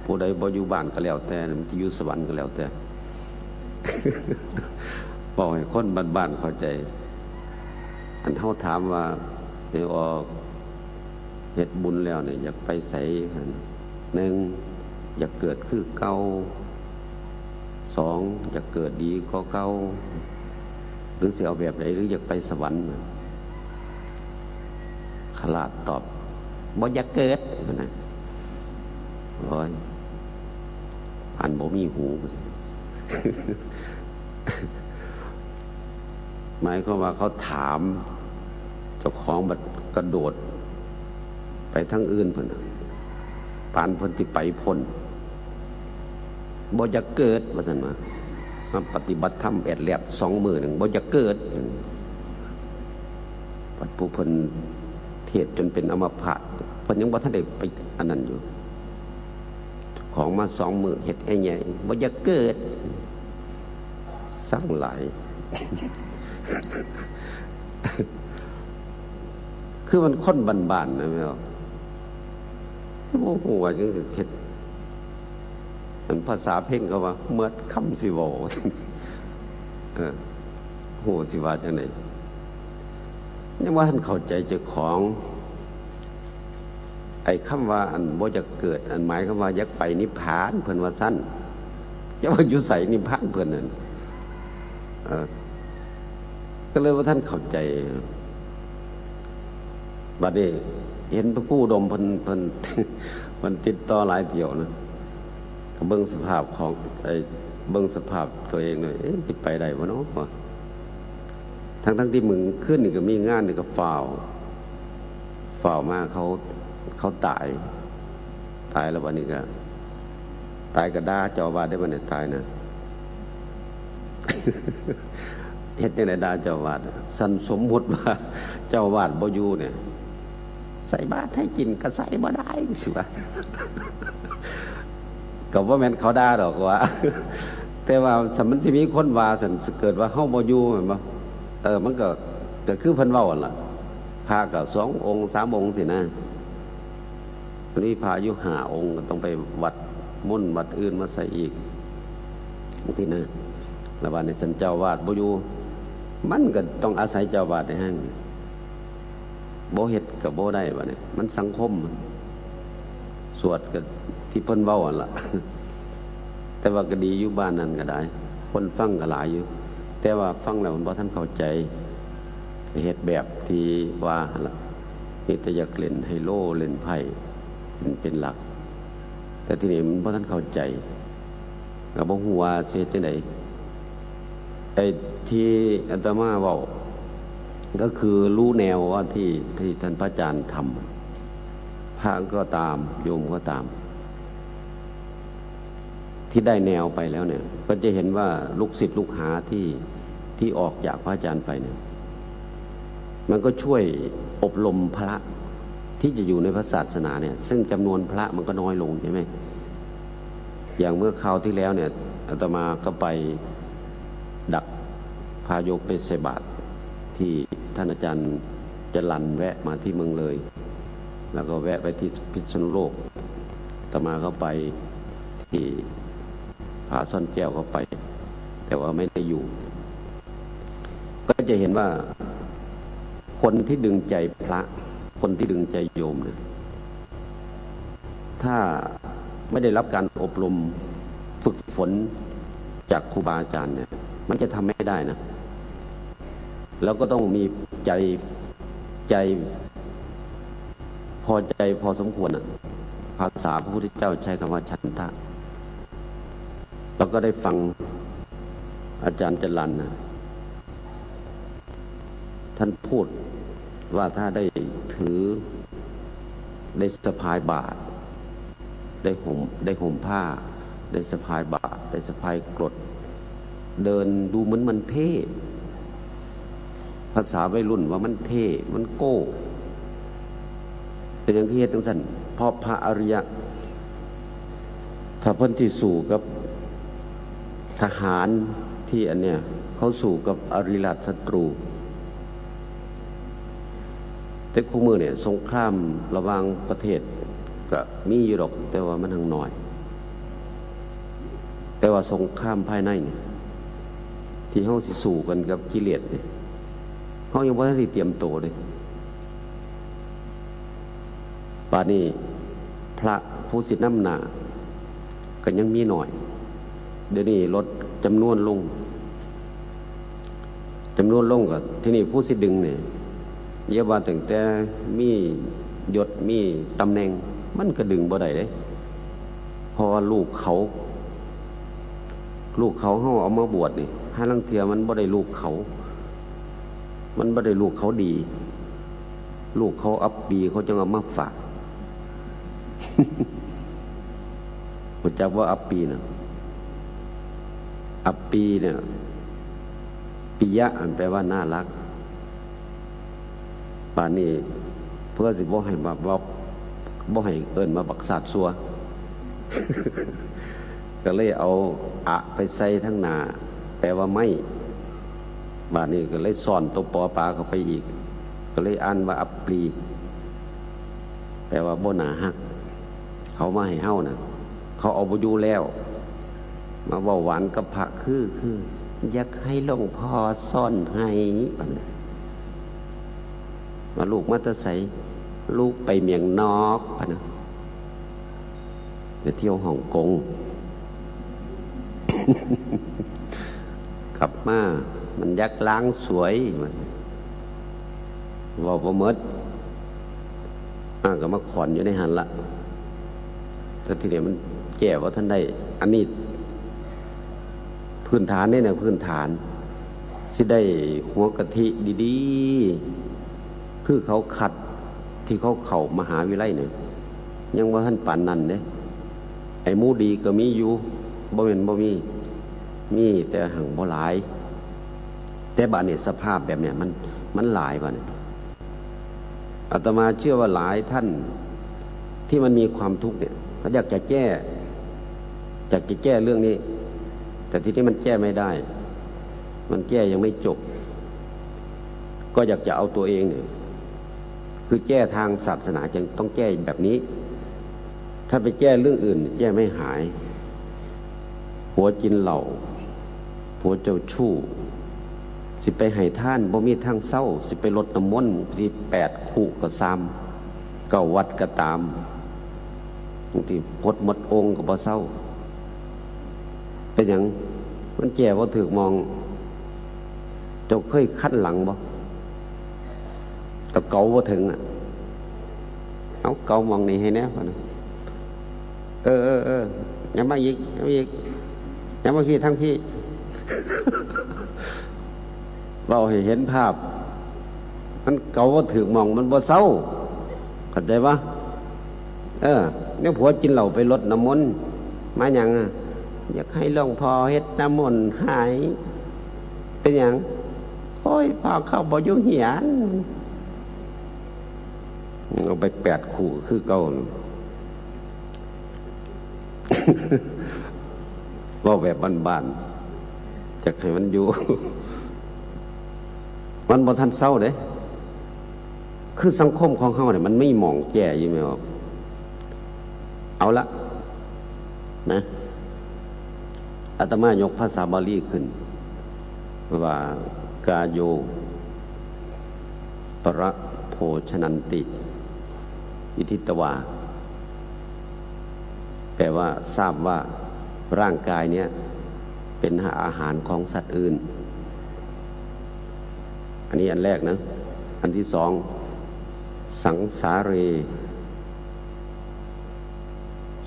Speaker 5: ผู้ใดบ่อยู่บ้านก็แล้วแต่มันสิอยู่สวรรค์ก็แล้วแต่ บอกให้คนบ้านๆเข้าใจอันเฮาถามว่าเดี๋ยวออกเฮ็ดบุญแล้วเนี่ยอยากไปไสหนึ่งอยากเกิดคือเก่าสองอยากเกิดดีกว่าเก่าหรือสิเอาแบบไหนหรืออยากไปสวรรค์ขลาดตอบบ่อยากเกิดนะโอ้ยอันบ่มีหู หมายความว่าเขาถามเจ้าของบัดกระโดดไปทั้งอื่นเพิ่นปานเพิ่นสิไปพ้นบ่อยากเกิดว่าซั่นว่ามาปฏิบัติธรรมแอดแลบ2 มื้อนึงบ่อยากเกิดบัดผู้เพิ่นเทศจนเป็นอัมพาตเพิ่นยังบ่ทันได้ไปอันนั้นอยู่ของมา2 มื้อเฮ็ดให้ใหญ่บ่อยากเกิดสร้างหลาย คือมันคนบ้านๆนะแม่ว่าโอ้โหว่าจังสิเฮ็ดมันภาษาเพ่งเขาว่าเมื่อคำสิเว้าโหสิว่าจังได๋ยังว่าท่านเข้าใจเจ้าของไอ้คำว่าอันบ่อยากเกิดอันหมายคำว่าอยากไปนิพพานเพิ่นว่าซั่นจะว่าอยู่ไสนิพพานเพิ่นนั่นก็เลยว่าท่านเข้าใจบัดนี้เห็นพระกู้ดมเพิ่นติดต่อหลายเที่ยวนะก็เบิ่งสภาพของเบิ่งสภาพตัวเองเลยสิไปได้บ่เนาะทั้งที่มึงขึ้นนี่ก็มีงานนี่ก็ฝ่าวมาเขาตายแล้วบัดนี้ก็ตายก็ด่าเจ้าอาวาสได้บ่เนี่ยตายนะ เฮ็ดจังได๋ด่าเจ้าอาวาสสันสมมุติว่าเจ้าอาวาสบ่อยู่เนี่ยใส่บาตรให้กินก็ใส่บ่ได้สิว่า ก็บ่แม่นเขาด่าดอกว่า แต่ว่าสมันสิมีคนว่าซั่นเกิดว่าเฮาบ่อยู่แม่นบ่มันก็คือเพิ่นเว้าหั่นล่ะพระก็2 องค์ 3 องค์สินะวันนี้พระอยู่5 องค์ก็ต้องไปวัดมุ่นต์วัดอื่นมาใส่อีกที่นั่นแล้วว่าในสันเจ้าวาดบ่อยู่มันก็ต้องอาศัยเจ้าวาดในห้างบ่เฮ็ดก็บ่ได้บัดนี้มันสังคมสวดก็ที่เพิ่นเว้าหั่นล่ะ แต่ว่าก็ดีอยู่บ้านนั้นก็ได้คนฟังก็หลายอยู่แต่ว่าฟังแล้วมันบ่ทันเข้าใจเฮ็ดแบบที่ว่าหั่นล่ะมีแต่อยากเล่นไฮโลเล่นไพ่เป็นหลักแต่ทีนี้มันบ่ทันเข้าใจก็บ่ฮู้ว่าสิเฮ็ดจังได๋ไอ้ที่อาตมาเว้าก็คือรู้แนวว่าที่ท่านพระอาจารย์ทำพระก็ตามโยมก็ตามที่ได้แนวไปแล้วเนี่ยก็จะเห็นว่าลูกศิษย์ลูกหาที่ออกจากพระอาจารย์ไปเนี่ยมันก็ช่วยอบรมพระที่จะอยู่ในพระศาสนาเนี่ยซึ่งจำนวนพระมันก็น้อยลงใช่ไหมอย่างเมื่อคราวที่แล้วเนี่ยอาตมาก็ไปดักพาโยกไปใส่บาตรที่ท่านอาจารย์จรัญแวะมาที่เมืองเลยแล้วก็แวะไปที่พิษณุโลกอาตมาก็ไปที่ผาซ่อนแก้วก็ไป แต่ว่าไม่ได้อยู่ก็จะเห็นว่าคนที่ดึงใจพระ คนที่ดึงใจโยมเนี่ยถ้าไม่ได้รับการอบรมฝึกฝนจากครูบาอาจารย์เนี่ยมันจะทำไม่ได้นะแล้วก็ต้องมีใจพอใจพอสมควรภาษาพระพุทธเจ้าใช้คำว่าฉันทะเราก็ได้ฟังอาจารย์จรัญนะท่านพูดว่าถ้าได้ถือได้สะพายบาตรได้ห่มผ้าได้สะพายบาตรได้สะพายกรดเดินดูเหมือนมันเท่ภาษาวัยรุ่นว่ามันเท่มันโก้เป็นอย่างที่เฮ็ดจังซั่นเพราะพระอริยะถ้าเพิ่นที่สู่กับทหารที่อันเนี้ยเขาสู่กับอริราชศัตรูแต่คู่มือเนี่ยสงครามระหว่างประเทศก็มีอยู่หรอกแต่ว่ามันทางน้อยแต่ว่าสงครามภายในเนี่ยที่เฮาสิสู้กันกับกิเลสเนี่ยเฮายังบ่ทันได้เตรียมตัวเลยป่านนี้พระผู้สินำหน้าก็ยังมีหน่อยเดี๋ยวนี้ลดจำนวนลงก็ที่นี่ผู้สิดึงเนี่ยเยาว่าตั้งแต่มียศมีตำแหน่งมันก็ดึงบ่ได้เด้เพราะว่าลูกเขาเฮาเอามาบวชนี่ห้าลังเทื่อมันบ่ได้ลูกเขามันบ่ได้ลูกเขาดีลูกเขาอับปีเขาจึงเอามาฝาก รู้จักว่าอับปีนะอับปีเนี่ยปิยะอันแปลว่าน่ารักป่านนี้เพื่อสิบ่ให้มาบ่ให้เอิ้นมาบักศาสตร์ซัว ก็เลยเอาอะไปใส่ทั้งหน้าแปลว่าไม่ป่านนี้ก็เลยซ่อนตัวปอปลาเข้าไปอีกก็เลยอ่านว่าอับปีแปลว่าบ่น่าฮักเขามาให้เฮาน่ะเขาเอาบ่อยู่แล้วมาเว้าหวานกับพระคืออยากให้หลวงพ่อซ่อนให้มาลูกมาตะใสลูกไปเมียงนอกปะนะจะเที่ยวฮ่องกง กลับมามันยักล้างสวยมันว่าบ่หมดก็มาขอนอยู่ในหันละแต่ทีเดียวมันแก่ว่าท่านได้อันนี้พื้นฐานนี่นะพื้นฐานที่ได้หัวกะทิดีๆคือเขาขัดที่เขาเข้ามหาวิทยาลัยเนี่ยยังว่าท่านปานนั้นเด้ไอ้หมูดีก็มีอยู่บ่แม่นบ่มีแต่หังบ่หลายแต่บัดนี้สภาพแบบเนี้ยมันหลายบัดนี้อาตมาเชื่อว่าหลายท่านที่มันมีความทุกข์เนี่ยเขาอยากจะแก้เรื่องนี้แต่ทีนี้มันแก้ไม่ได้มันแก้ยังไม่จบก็อยากจะเอาตัวเองเนี่ยคือแก้ทางศาสนาจึงต้องแก้แบบนี้ถ้าไปแก้เรื่องอื่นแก้ไม่หายผัวกินเหล้าผัวเจ้าชู้สิไปให้ท่านบ่มีทางเศร้าสิไปลดน้ำมนต์ที่8คู่ก็ซ้ำ9วัดก็ตามบางทีพดหมดองค์ก็บ่เศร้าเป็นหยังมันแก่ว่าถูกมองเจ้าเคยขั้นหลังบ่ตะเกาว่าถึงเอาเกามองนี่ให้แน่พ่อนะอย่ามาอีกอย่ามาพี่ทั้งพี่ เราให้เห็นภาพมันเกาว่าถูกมองมันบ่เศร้าเข้าใจปะเนี่ยผัวกินเหล้าไปลดน้ำมนต์มาอย่างอยากให้หลวงพ่อเฮ็ดน้ำมนต์หายเป็นอย่างโอ้ยพ่อเข้าบ่อยู่เหียนเอาไป8คู่คือเก่า ว่าแบบบ้านๆจะให้มันอยู่ มันบ่ทันเศร้าเด้คือสังคมของเฮาเนี่ยมันไม่มองแก่อยู่ไหมครับเอาละนะอาตมายกภาษาบาลีขึ้นว่ากาโยปะโพ ชนันติอิทิตวาแปลว่าทราบว่าร่างกายเนี้ยเป็นอาหารของสัตว์อื่นอันนี้อันแรกนะอันที่สองสังสาเร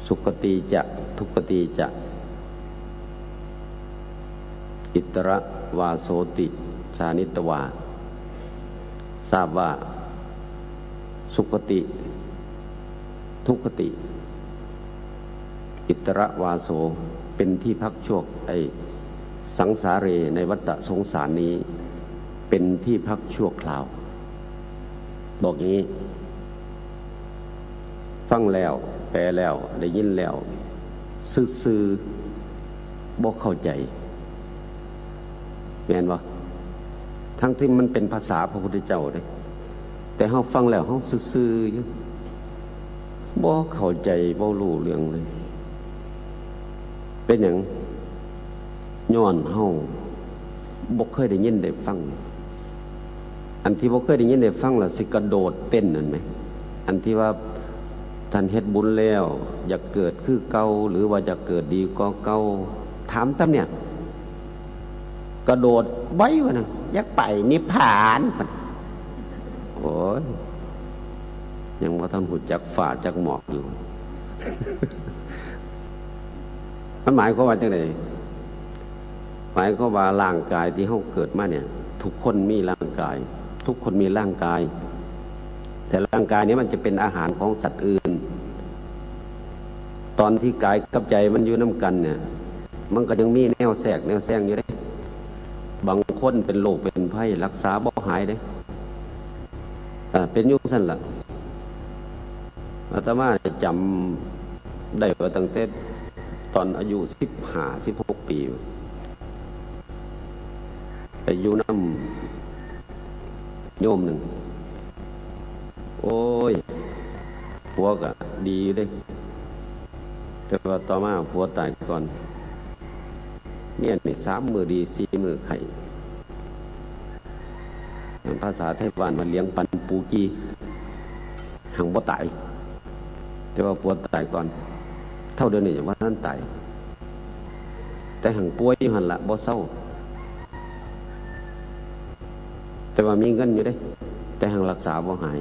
Speaker 5: สุขติจะทุกขติจะอิตระวาโสติชานิตวาทราบว่าสุขติทุกขติอิตระวาโสเป็นที่พักชั่วสังสาเรในวัฏสงสารนี้เป็นที่พักชั่วคราวบอกอย่างนี้ฟังแล้วแปลแล้วได้ยินแล้วซื่อๆบ่เข้าใจแม่นบ่ทั้งที่มันเป็นภาษาพระพุทธเจ้าเด้แต่เฮาฟังแล้วเฮาซื่อๆอยู่บ่เข้าใจบ่รู้เรื่องเลยเป็นหยังย้อนเฮาบ่เคยได้ยินได้ฟังอันที่บ่เคยได้ยินได้ฟังล่ะสิกระโดดเต้นนั่นไหมอันที่ว่าท่านเฮ็ดบุญแล้วอยากเกิดคือเก่าหรือว่าจะเกิดดีก็เก่าถามซ้ำเนี่ยกระโดดไว้วะนะอยากไปนิพพานโอ้ยยังว่าท่านหูจักฝ่าจักหมอกอยู่ มันหมายความว่าจังได๋หมายความว่าร่างกายที่เฮาเกิดมาเนี่ยทุกคนมีร่างกายทุกคนมีร่างกายแต่ร่างกายนี้มันจะเป็นอาหารของสัตว์อื่นตอนที่กายกับใจมันอยู่น้ำกันเนี่ยมันก็ยังมีแนวแทรกแนวแซงอยู่ได้บางคนเป็นโรคเป็นภัยรักษาบ่หายได้เป็นยุคสั้นล่ะอาตมาจำได้ว่าตั้งแต่ตอนอายุ15-16 ปีไปอยู่น้ำโยมหนึ่งโอ้ยผัวก็ดีเลยแต่ว่าต่อมาผัวตายก่อนเมียนี่3 มื้อดี4 มื้อไข่ภาษาไทยบ้านมันเลี้ยงปันปูกีหังบ่ตายแต่ว่าผัวตายก่อนเท่าเดือนนี้ว่าท่านตายแต่หังป่วยอยู่หั่นละบ่เศร้าแต่ว่ามีเงินอยู่ได้แต่หังรักษาบ่หาย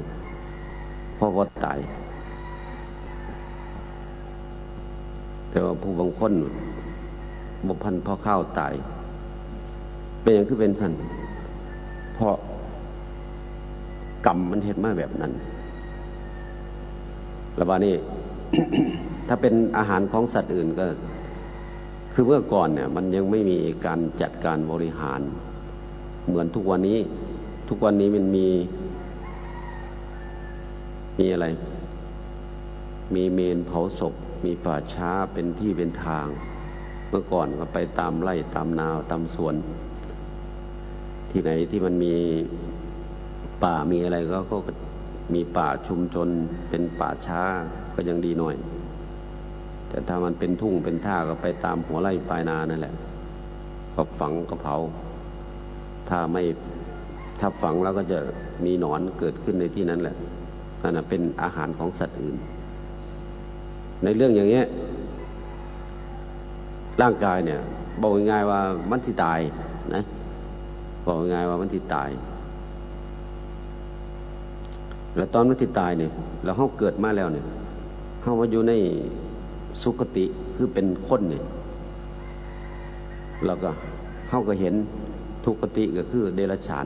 Speaker 5: เพราะว่าตายแต่ว่าผู้บางคนบ่พันพอข้าวตายเป็นอย่างคือเป็นท่านเพราะกรรมมันเฮ็ดมาแบบนั้นแล้วบัดนี้ ถ้าเป็นอาหารของสัตว์อื่นก็คือเมื่อก่อนเนี่ยมันยังไม่มีการจัดการบริหารเหมือนทุกวันนี้มันมีอะไรมีเมนเผาศพมีป่าช้าเป็นที่เป็นทางเมื่อก่อนก็ไปตามไร่ตามนาตามสวนที่ไหนที่มันมีป่ามีอะไรก็มีป่าชุมชนเป็นป่าช้าก็ยังดีหน่อยแต่ถ้ามันเป็นทุ่งเป็นท่าก็ไปตามหัวไร่ปลายนานั่นแหละก็ฝังก็เผาถ้าฝังแล้วก็จะมีหนอนเกิดขึ้นในที่นั้นแหละนั่นเป็นอาหารของสัตว์อื่นในเรื่องอย่างเงี้ยร่างกายเนี่ยบอกง่ายๆว่ามันสิตายนะบอกง่ายๆว่ามันสิตายแล้วตอนมันสิตายเนี่ยแล้วเฮาเกิดมาแล้วเนี่ยเฮามาอยู่ในสุคติคือเป็นคนเนี่ยแล้วก็เฮาก็เห็นทุกขติก็คือเดรัจฉาน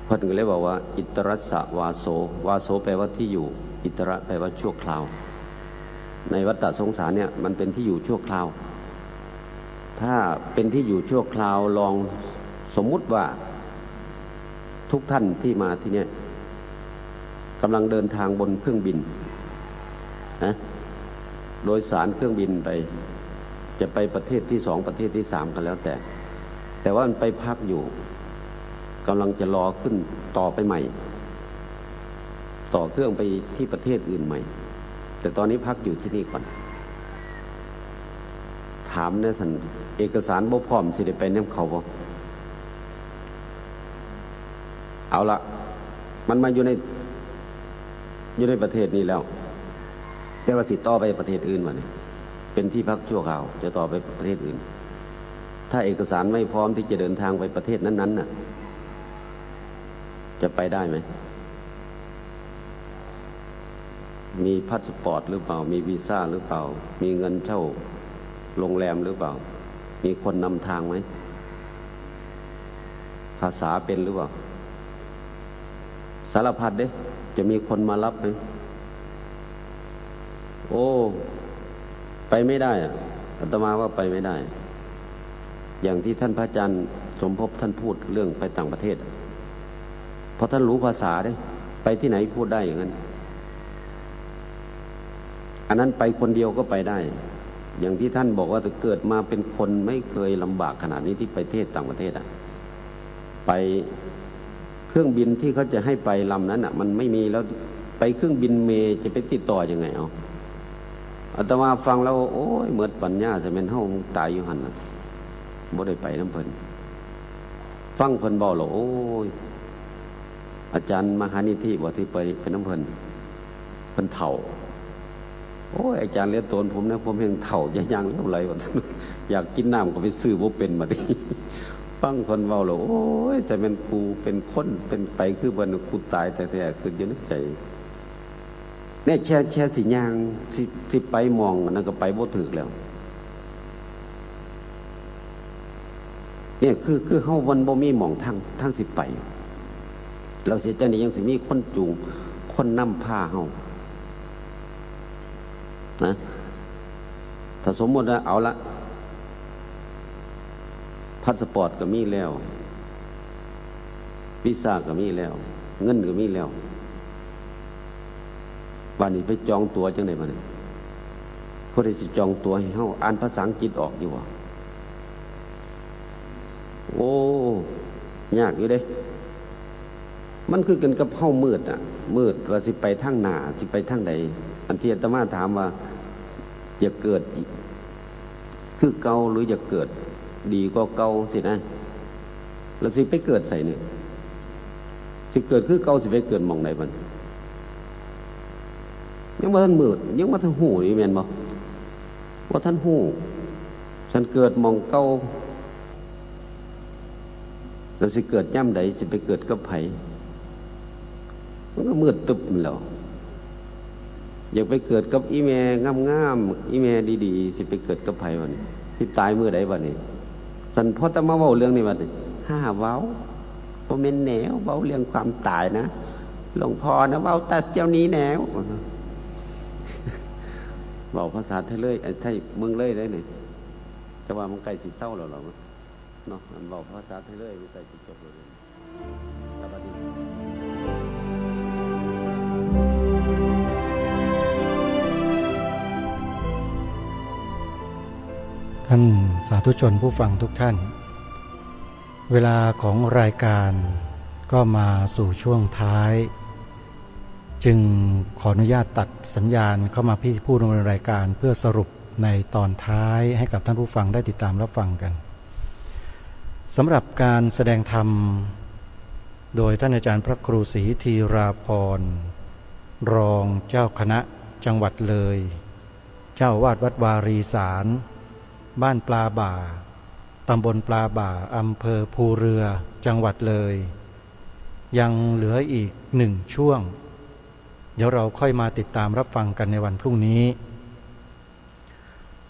Speaker 5: เพิ่นก็เลยบอกว่าอิตรัสสะวาโสวาโสแปลว่าที่อยู่อิตระแปลว่าชั่วคราวในวัฏสงสารเนี่ยมันเป็นที่อยู่ชั่วคราวถ้าเป็นที่อยู่ชั่วคราวลองสมมุติว่าทุกท่านที่มาที่เนี่ยกำลังเดินทางบนเครื่องบินนะโดยสารเครื่องบินไปจะไปประเทศที่2ประเทศที่3กันแล้วแต่ว่ามันไปพักอยู่กำลังจะรอขึ้นต่อไปใหม่ต่อเครื่องไปที่ประเทศอื่นใหม่แต่ตอนนี้พักอยู่ที่นี่ก่อนถามเนี่ยสันเอกสารบ่พร้อมสิได้ไปนำเขาบ่เอาละ มันมาอยู่ในประเทศนี้แล้วแต่ว่าสิต่อไปประเทศอื่นวะเนี่ยเป็นที่พักชั่วคราวจะต่อไปประเทศอื่นถ้าเอกสารไม่พร้อมที่จะเดินทางไปประเทศนั้นๆน่ะจะไปได้ไหมมีพาสปอร์ตหรือเปล่ามีวีซ่าหรือเปล่ามีเงินเช่าโรงแรมหรือเปล่ามีคนนำทางไหมภาษาเป็นหรือเปล่าสารพัดเด้จะมีคนมารับไหมโอ้ไปไม่ได้อะอาตมาว่าไปไม่ได้อย่างที่ท่านพระอาจารย์สมภพท่านพูดเรื่องไปต่างประเทศเพราะท่านรู้ภาษาเด้ไปที่ไหนพูดได้อย่างนั้นอันนั้นไปคนเดียวก็ไปได้อย่างที่ท่านบอกว่าถ้าเกิดมาเป็นคนไม่เคยลำบากขนาดนี้ที่ไปเทศต่างประเทศไปเครื่องบินที่เขาจะให้ไปลำนั้นมันไม่มีแล้วไปเครื่องบินเมย์จะไปติดต่อยังไงเอาอาตมาฟังแล้วโอ้ยเหมือนปัญญาจะเป็นเฮาตายอยู่หั่นน่ะบ่ได้ไปน้ำเพิ่นฟังเพิ่นเว้าแล้วโอ้ยอาจารย์มหานิธิบ่ที่ไปน้ำเพิ่นเฒ่าโอ้ยอาจารย์เลี้ยงโตนผมนะผมยังเฒ่ายังเท่าไหร่ว่าอยากกินน้ำก็ไปซื้อบ่เป็นบัดนี้ฟังคนเว้าแล้วโอ้ยจะเป็นกูเป็นคนเป็นไปคือเพิ่นกูตายแต่คืออยู่ในใจแน่แช่สิย่างสิไปมองนั่นก็ไปบ่ถึกแล้วเนี่ยคือเฮาวันบ่มีหม่องทางสิไปเราเสียใจนี่ยังสิมีคนจูงคนนำพาเฮานะถ้าสมมติว่าเอาละพาสปอร์ตก็มีแล้ววีซ่าก็มีแล้วเงินก็มีแล้ววันนี้ไปจองตั๋วจังได๋บัดนี้ผู้ใดสิจองตั๋วให้เฮาอ่านภาษาอังกฤษออกอยู่บ่โอ้ยากอยู่เด้มันคือกันกับเฮามืดว่าสิไปทางหน้าสิไปทางใดอันที่อาตมาถามว่าจะเกิดคือเก่าหรือจะเกิดดีกว่าเก่าสินะแล้วสิไปเกิดใส่เนี่ยสิเกิดคือเก่าสิไปเกิดหม่องใดบัดยังบ่ทันมืดยังบ่ทันฮู้นี่แม่นบ่ว่าท่านฮู้ฉันเกิดหม่องเก่าแล้วสิเกิดย่ำใดสิไปเกิดกับไผมันก็มืดตึบมันแล้วอยากไปเกิดกับอีแม่งามๆอีแม่ดีๆสิไปเกิดกับไผวันสิตายมื้อใดบัดนี้สันพอตะมาเว้าเรื่องนี้บัดนี้เว้าบ่แม่นแนวเว้าเรื่องความตายนะหลวงพ่อนะเว้าแต่เจ้านี้แนวเว้าภาษาไทยเลยไทยเมืองเลยได้นี่แต่ว่ามันใกล้สิเศร้าแล้วเนาะมันเว้าภาษาไทยเลยมันใกล้สิจบแล้วแต่บัดนี้
Speaker 4: ท่านสาธุชนผู้ฟังทุกท่าน เวลาของรายการก็มาสู่ช่วงท้าย จึงขออนุญาตตัดสัญญาณเข้ามาพี่ผู้ดำเนินรายการเพื่อสรุปในตอนท้ายให้กับท่านผู้ฟังได้ติดตามรับฟังกันสำหรับการแสดงธรรมโดยท่านอาจารย์พระครูศรีธีราภรณ์รองเจ้าคณะจังหวัดเลยเจ้าวาดวัดวารีสารบ้านปลาบ่าตำบลปลาบ่าอำเภอภูเรือจังหวัดเลยยังเหลืออีก1 ช่วงเดี๋ยวเราค่อยมาติดตามรับฟังกันในวันพรุ่งนี้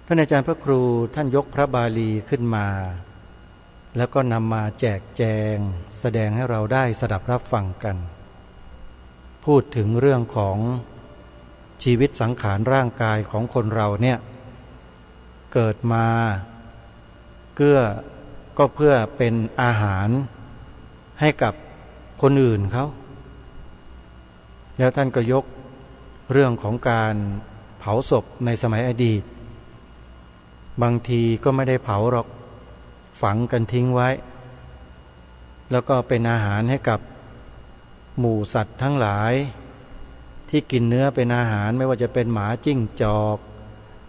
Speaker 4: ท่านอาจารย์พระครูท่านยกพระบาลีขึ้นมาแล้วก็นำมาแจกแจงแสดงให้เราได้สดับรับฟังกันพูดถึงเรื่องของชีวิตสังขารร่างกายของคนเราเนี่ยเกิดมาก็เพื่อเป็นอาหารให้กับคนอื่นเขาแล้วท่านก็ยกเรื่องของการเผาศพในสมัยอดีตบางทีก็ไม่ได้เผาหรอกฝังกันทิ้งไว้แล้วก็เป็นอาหารให้กับหมู่สัตว์ทั้งหลายที่กินเนื้อเป็นอาหารไม่ว่าจะเป็นหมาจิ้งจอก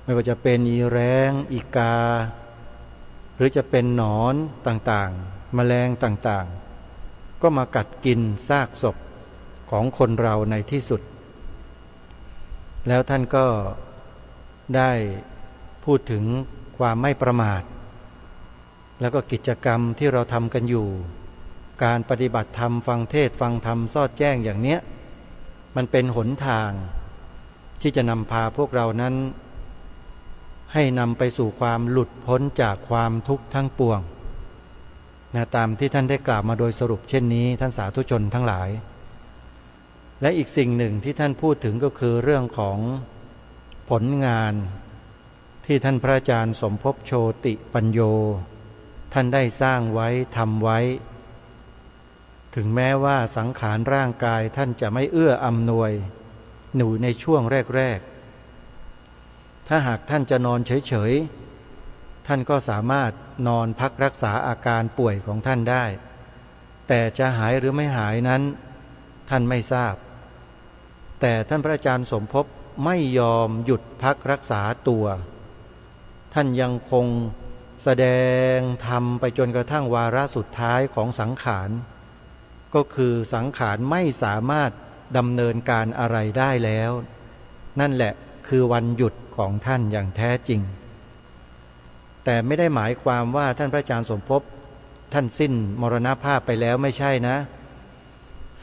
Speaker 4: ไม่ว่าจะเป็นอีแร้งอีกาหรือจะเป็นหนอนต่างๆแมลงต่างๆก็มากัดกินซากศพ ของคนเราในที่สุดแล้วท่านก็ได้พูดถึงความไม่ประมาทแล้วก็กิจกรรมที่เราทำกันอยู่การปฏิบัติธรรมฟังเทศน์ฟังธรรมสอดแจ้งอย่างเนี้ยมันเป็นหนทางที่จะนำพาพวกเรานั้นให้นำไปสู่ความหลุดพ้นจากความทุกข์ทั้งปวงนะตามที่ท่านได้กล่าวมาโดยสรุปเช่นนี้ท่านสาธุชนทั้งหลายและอีกสิ่งหนึ่งที่ท่านพูดถึงก็คือเรื่องของผลงานที่ท่านพระอาจารย์สมภพโชติปัญโยท่านได้สร้างไว้ทำไว้ถึงแม้ว่าสังขารร่างกายท่านจะไม่เอื้ออำนวยหนูในช่วงแรกๆถ้าหากท่านจะนอนเฉยๆท่านก็สามารถนอนพักรักษาอาการป่วยของท่านได้แต่จะหายหรือไม่หายนั้นท่านไม่ทราบแต่ท่านพระอาจารย์สมภพไม่ยอมหยุดพักรักษาตัวท่านยังคงแสดงธรรมไปจนกระทั่งวาระสุดท้ายของสังขารก็คือสังขารไม่สามารถดำเนินการอะไรได้แล้วนั่นแหละคือวันหยุดของท่านอย่างแท้จริงแต่ไม่ได้หมายความว่าท่านพระอาจารย์สมภพท่านสิ้นมรณภาพไปแล้วไม่ใช่นะ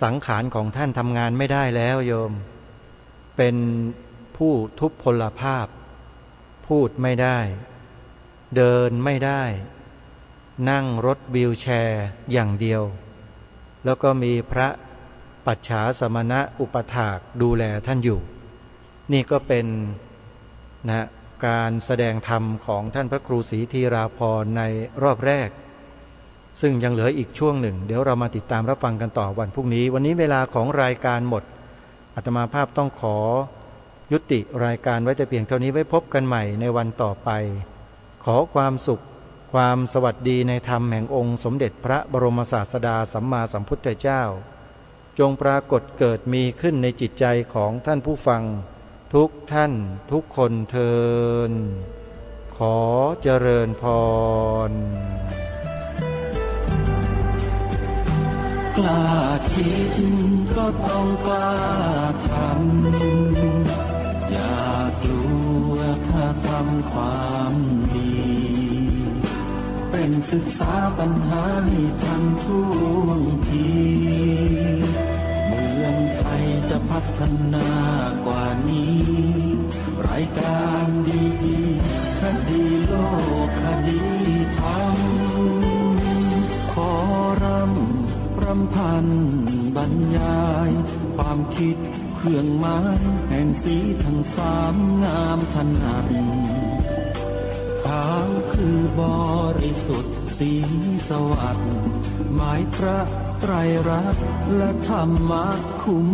Speaker 4: สังขารของท่านทำงานไม่ได้แล้วโยมเป็นผู้ทุพพลภาพพูดไม่ได้เดินไม่ได้นั่งรถวีลแชร์อย่างเดียวแล้วก็มีพระปัจฉาสมณะอุปถากดูแลท่านอยู่นี่ก็เป็นนะการแสดงธรรมของท่านพระครูศรีธีราภรณ์ในรอบแรกซึ่งยังเหลืออีกช่วงหนึ่งเดี๋ยวเรามาติดตามรับฟังกันต่อวันพรุ่งนี้วันนี้เวลาของรายการหมดอาตมาภาพต้องขอยุติรายการไว้แต่เพียงเท่านี้ไว้พบกันใหม่ในวันต่อไปขอความสุขความสวัสดีในธรรมแห่งองค์สมเด็จพระบรมศาสดาสัมมาสัมพุทธเจ้าจงปรากฏเกิดมีขึ้นในจิตใจของท่านผู้ฟังทุกท่านทุกคนเทินขอเจริญพร
Speaker 2: กล้าคิดก็ต้องกล้าทำอย่ากลัวถ้าทำความดีเป็นศึกษาปัญหาให้ทันท่วงทีเมืองไทยจะพัฒนากว่านี้รายการดีๆคดีโลกคดีธรรมขอรำพันบรรยายความคิดเครื่องหมายแห่งสีทั้งสามงามถนัดขาวคือบริสุทธิ์สีสวัสดิ์หมายพระไตรรัตน์และธรรมะคุ้ม